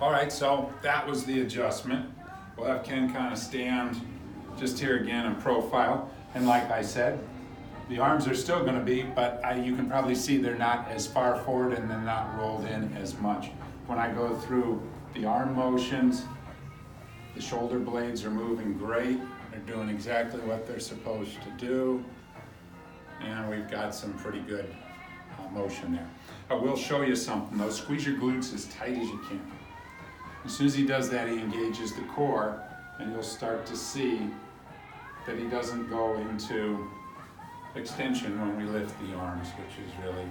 All right, so that was the adjustment. We'll have Ken kind of stand just here again in profile. And like I said, the arms are still going to be, but you can probably see they're not as far forward and they're not rolled in as much. When I go through the arm motions, the shoulder blades are moving great. They're doing exactly what they're supposed to do. And we've got some pretty good motion there. I will show you something though. Squeeze your glutes as tight as you can. As soon as he does that, he engages the core, and you'll start to see that he doesn't go into extension when we lift the arms, which is really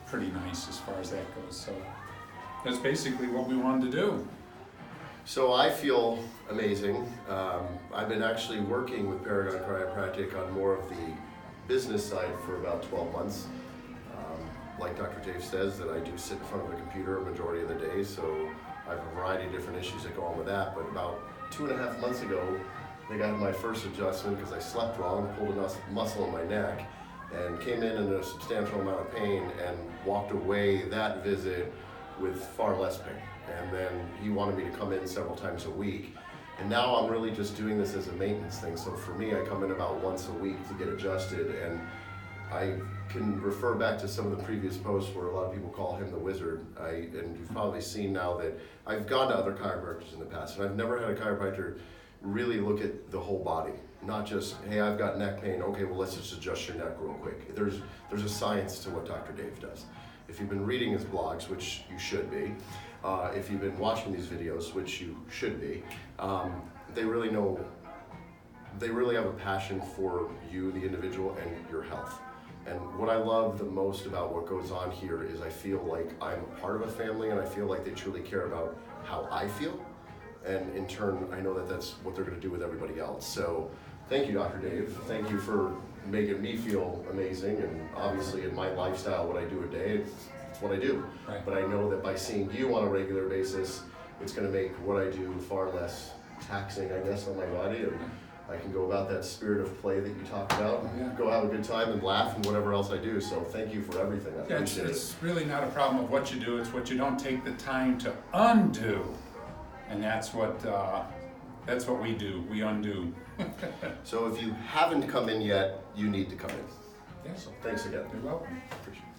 pretty nice as far as that goes. So that's basically what we wanted to do. So I feel amazing. I've been actually working with Paragon Chiropractic on more of the business side for about 12 months. Like Dr. Dave says, that I do sit in front of a computer a majority of the day, so I have a variety of different issues that go on with that. But about 2.5 months ago, I got my first adjustment because I slept wrong, pulled a muscle in my neck, and came in a substantial amount of pain and walked away that visit with far less pain. And then he wanted me to come in several times a week. And now I'm really just doing this as a maintenance thing. So for me, I come in about once a week to get adjusted, and I can refer back to some of the previous posts where a lot of people call him the wizard. And you've probably seen now that I've gone to other chiropractors in the past, and I've never had a chiropractor really look at the whole body. Not just, hey, I've got neck pain, okay, well let's just adjust your neck real quick. There's a science to what Dr. Dave does. If you've been reading his blogs, which you should be, if you've been watching these videos, which you should be, they really have a passion for you, the individual, and your health. And what I love the most about what goes on here is I feel like I'm a part of a family, and I feel like they truly care about how I feel. And in turn, I know that that's what they're going to do with everybody else. So thank you, Dr. Dave. Thank you for making me feel amazing. And obviously in my lifestyle, what I do a day, it's what I do. Right. But I know that by seeing you on a regular basis, it's going to make what I do far less taxing, I guess, on my body. And I can go about that spirit of play that you talked about, and go have a good time and laugh and whatever else I do. So thank you for everything. I appreciate it. It's really not a problem of what you do, it's what you don't take the time to undo. And that's what we do, we undo. So if you haven't come in yet, you need to come in. Yeah. So thanks again. You're welcome. Appreciate it.